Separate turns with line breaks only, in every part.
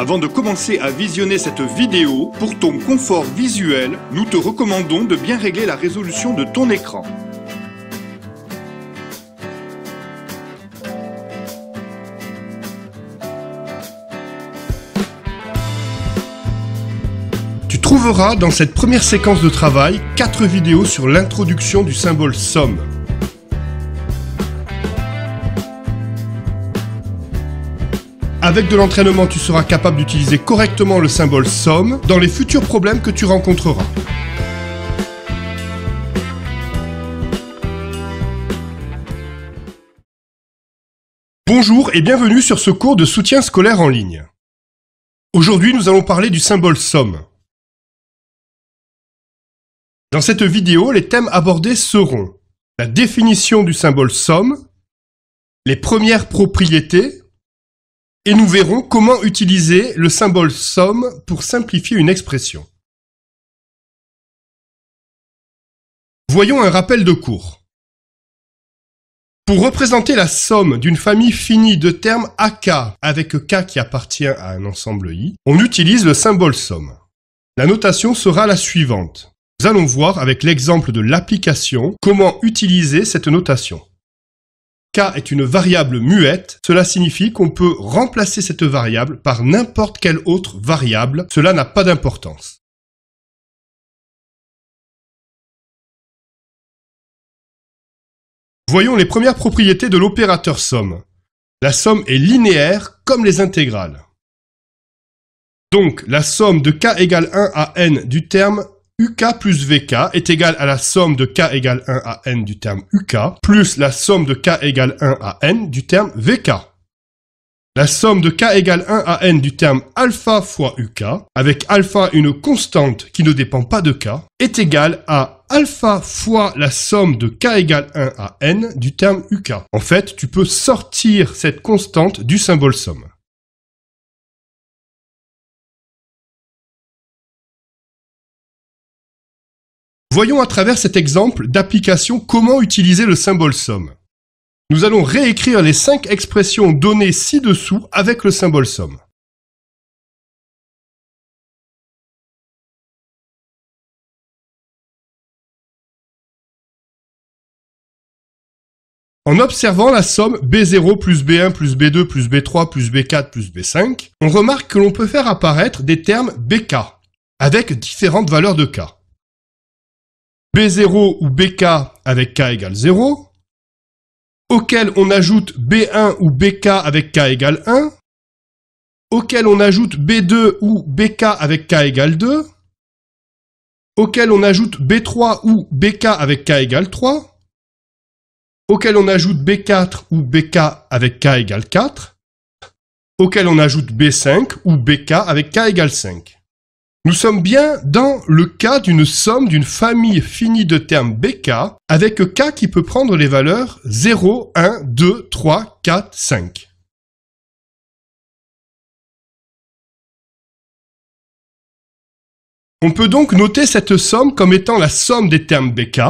Avant de commencer à visionner cette vidéo, pour ton confort visuel, nous te recommandons de bien régler la résolution de ton écran.
Tu trouveras dans cette première séquence de travail 4 vidéos sur l'introduction du symbole somme. Avec de l'entraînement, tu seras capable d'utiliser correctement le symbole somme dans les futurs problèmes que tu rencontreras. Bonjour et bienvenue sur ce cours de soutien scolaire en ligne. Aujourd'hui, nous allons parler du symbole somme. Dans cette vidéo, les thèmes abordés seront la définition du symbole somme, les premières propriétés, et nous verrons comment utiliser le symbole somme pour simplifier une expression. Voyons un rappel de cours. Pour représenter la somme d'une famille finie de termes AK avec K qui appartient à un ensemble I, on utilise le symbole somme. La notation sera la suivante. Nous allons voir avec l'exemple de l'application comment utiliser cette notation. K est une variable muette, cela signifie qu'on peut remplacer cette variable par n'importe quelle autre variable, cela n'a pas d'importance. Voyons les premières propriétés de l'opérateur somme. La somme est linéaire comme les intégrales. Donc la somme de K égale 1 à n du terme UK plus VK est égale à la somme de K égale 1 à n du terme UK plus la somme de K égale 1 à n du terme VK. La somme de K égale 1 à n du terme alpha fois UK, avec alpha une constante qui ne dépend pas de K, est égale à alpha fois la somme de K égale 1 à n du terme UK. En fait, tu peux sortir cette constante du symbole somme. Voyons à travers cet exemple d'application comment utiliser le symbole somme. Nous allons réécrire les 5 expressions données ci-dessous avec le symbole somme. En observant la somme B0 plus B1 plus B2 plus B3 plus B4 plus B5, on remarque que l'on peut faire apparaître des termes BK avec différentes valeurs de K. B0 ou BK avec K égale 0, auquel on ajoute B1 ou BK avec K égale 1, auquel on ajoute B2 ou BK avec K égale 2, auquel on ajoute B3 ou BK avec K égale 3, auquel on ajoute B4 ou BK avec K égale 4, auquel on ajoute B5 ou BK avec K égale 5. Nous sommes bien dans le cas d'une somme d'une famille finie de termes BK avec K qui peut prendre les valeurs 0, 1, 2, 3, 4, 5. On peut donc noter cette somme comme étant la somme des termes BK.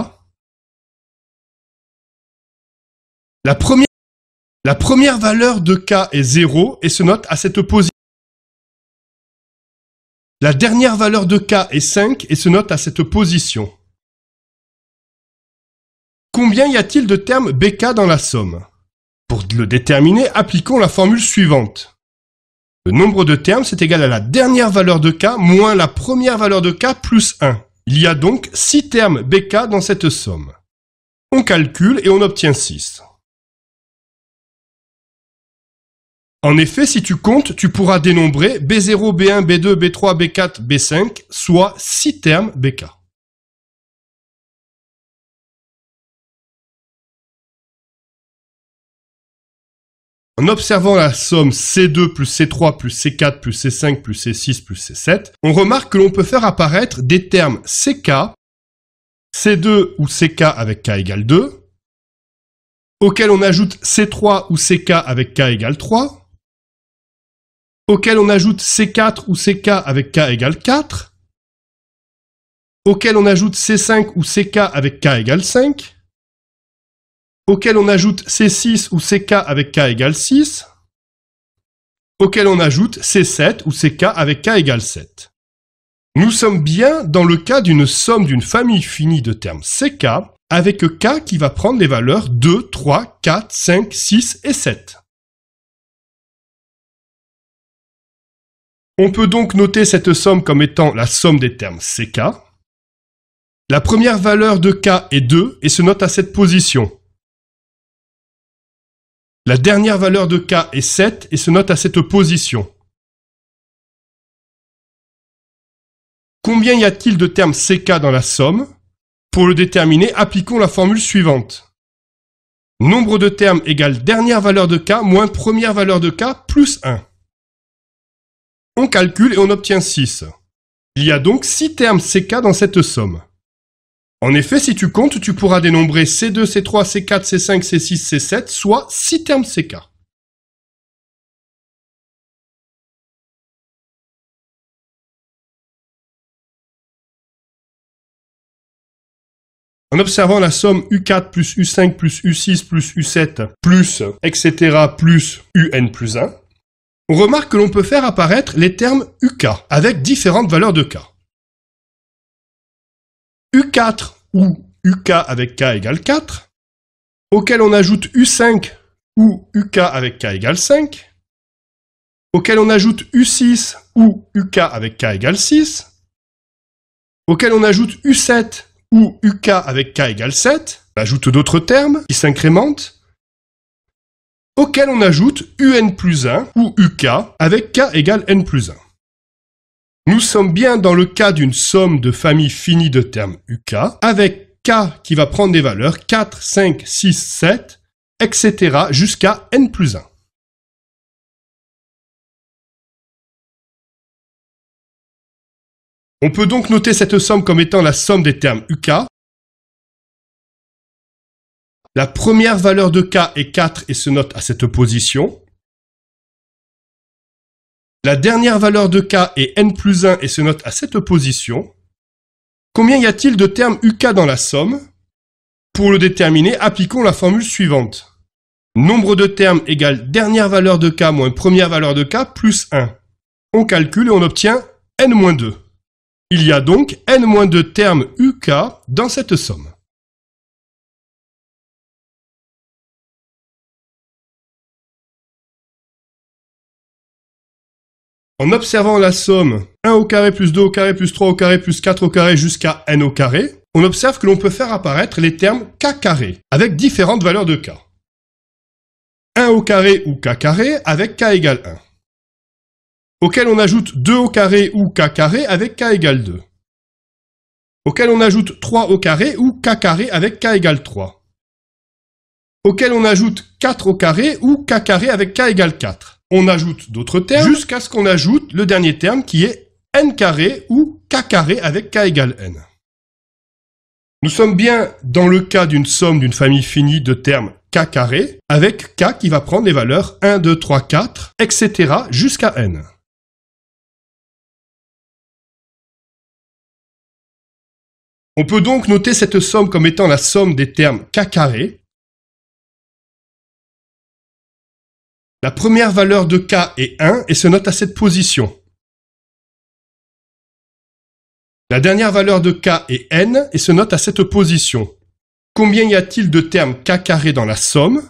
La première valeur de K est 0 et se note à cette position. La dernière valeur de K est 5 et se note à cette position. Combien y a-t-il de termes BK dans la somme? Pour le déterminer, appliquons la formule suivante. Le nombre de termes, c'est égal à la dernière valeur de K moins la première valeur de K plus 1. Il y a donc 6 termes BK dans cette somme. On calcule et on obtient 6. En effet, si tu comptes, tu pourras dénombrer B0, B1, B2, B3, B4, B5, soit 6 termes BK. En observant la somme C2 plus C3 plus C4 plus C5 plus C6 plus C7, on remarque que l'on peut faire apparaître des termes CK, C2 ou CK avec K égale 2, auquel on ajoute C3 ou CK avec K égale 3, auquel on ajoute C4 ou CK avec K égale 4, auquel on ajoute C5 ou CK avec K égale 5, auquel on ajoute C6 ou CK avec K égale 6, auquel on ajoute C7 ou CK avec K égale 7. Nous sommes bien dans le cas d'une somme d'une famille finie de termes CK avec K qui va prendre les valeurs 2, 3, 4, 5, 6 et 7. On peut donc noter cette somme comme étant la somme des termes CK. La première valeur de K est 2 et se note à cette position. La dernière valeur de K est 7 et se note à cette position. Combien y a-t-il de termes CK dans la somme? Pour le déterminer, appliquons la formule suivante. Nombre de termes égale dernière valeur de K moins première valeur de K plus 1. On calcule et on obtient 6. Il y a donc 6 termes CK dans cette somme. En effet, si tu comptes, tu pourras dénombrer C2, C3, C4, C5, C6, C7, soit 6 termes CK. En observant la somme U4 plus U5 plus U6 plus U7 plus etc. plus UN plus 1, on remarque que l'on peut faire apparaître les termes UK avec différentes valeurs de K. U4 ou UK avec K égale 4, auquel on ajoute U5 ou UK avec K égale 5, auquel on ajoute U6 ou UK avec K égale 6, auquel on ajoute U7 ou UK avec K égale 7, on ajoute d'autres termes qui s'incrémentent, auquel on ajoute UN plus 1 ou UK avec K égale N plus 1. Nous sommes bien dans le cas d'une somme de famille finie de termes UK avec K qui va prendre des valeurs 4, 5, 6, 7, etc. jusqu'à N plus 1. On peut donc noter cette somme comme étant la somme des termes UK. La première valeur de K est 4 et se note à cette position. La dernière valeur de K est N plus 1 et se note à cette position. Combien y a-t-il de termes UK dans la somme? Pour le déterminer, appliquons la formule suivante. Nombre de termes égale dernière valeur de K moins première valeur de K plus 1. On calcule et on obtient N-2. Il y a donc N-2 termes UK dans cette somme. En observant la somme 1 au carré plus 2 au carré plus 3 au carré plus 4 au carré jusqu'à n au carré, on observe que l'on peut faire apparaître les termes k carré avec différentes valeurs de k. 1 au carré ou k carré avec k égale 1. Auquel on ajoute 2 au carré ou k carré avec k égale 2. Auquel on ajoute 3 au carré ou k carré avec k égale 3. Auquel on ajoute 4 au carré ou k carré avec k égale 4. On ajoute d'autres termes jusqu'à ce qu'on ajoute le dernier terme qui est n carré ou k carré avec k égale n. Nous sommes bien dans le cas d'une somme d'une famille finie de termes k carré avec k qui va prendre les valeurs 1, 2, 3, 4, etc. jusqu'à n. On peut donc noter cette somme comme étant la somme des termes k carré. La première valeur de k est 1 et se note à cette position. La dernière valeur de k est n et se note à cette position. Combien y a-t-il de termes k carré dans la somme?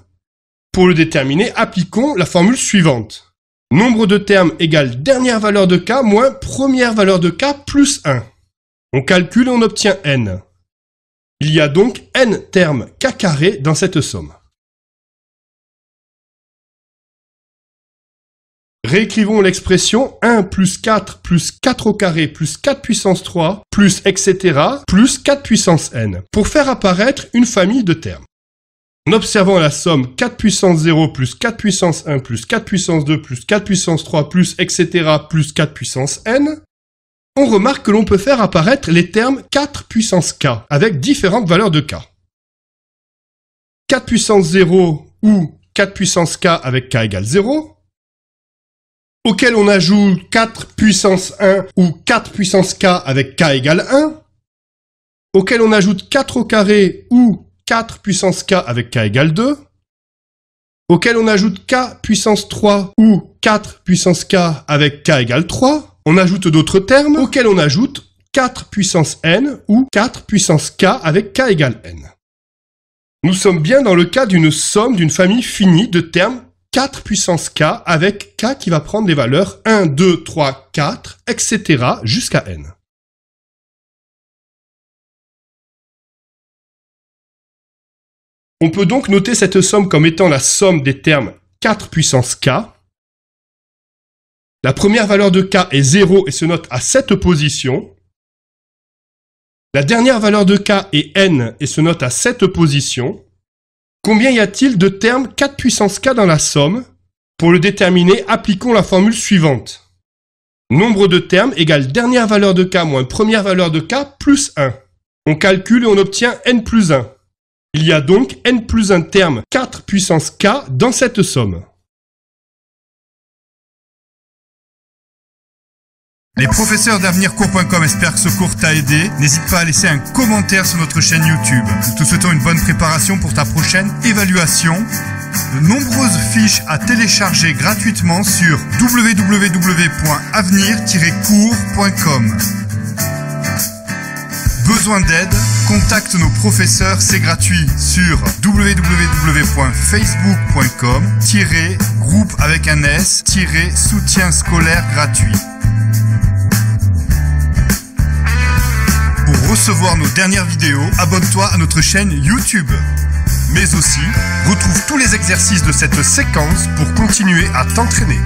Pour le déterminer, appliquons la formule suivante. Nombre de termes égale dernière valeur de k moins première valeur de k plus 1. On calcule et on obtient n. Il y a donc n termes k carré dans cette somme. Réécrivons l'expression 1 plus 4 au carré plus 4 puissance 3 plus etc. plus 4 puissance n pour faire apparaître une famille de termes. En observant la somme 4 puissance 0 plus 4 puissance 1 plus 4 puissance 2 plus 4 puissance 3 plus etc. plus 4 puissance n, on remarque que l'on peut faire apparaître les termes 4 puissance k avec différentes valeurs de k. 4 puissance 0 ou 4 puissance k avec k égale 0, auquel on ajoute 4 puissance 1 ou 4 puissance k avec k égale 1, auquel on ajoute 4 au carré ou 4 puissance k avec k égale 2, auquel on ajoute k puissance 3 ou 4 puissance k avec k égale 3. On ajoute d'autres termes auxquels on ajoute 4 puissance n ou 4 puissance k avec k égale n. Nous sommes bien dans le cas d'une somme d'une famille finie de termes 4 puissance k avec k qui va prendre les valeurs 1, 2, 3, 4, etc. jusqu'à n. On peut donc noter cette somme comme étant la somme des termes 4 puissance k. La première valeur de k est 0 et se note à cette position. La dernière valeur de k est n et se note à cette position. Combien y a-t-il de termes 4 puissance k dans la somme? Pour le déterminer, appliquons la formule suivante. Nombre de termes égale dernière valeur de k moins première valeur de k plus 1. On calcule et on obtient n plus 1. Il y a donc n plus 1 terme 4 puissance k dans cette somme.
Les professeurs d'avenircours.com espèrent que ce cours t'a aidé. N'hésite pas à laisser un commentaire sur notre chaîne YouTube. Nous te souhaitons une bonne préparation pour ta prochaine évaluation. De nombreuses fiches à télécharger gratuitement sur www.avenir-cours.com. Besoin d'aide? Contacte nos professeurs, c'est gratuit sur www.facebook.com-groupe avec un S-soutien scolaire gratuit. Pour recevoir nos dernières vidéos, abonne-toi à notre chaîne YouTube. Mais aussi, retrouve tous les exercices de cette séquence pour continuer à t'entraîner.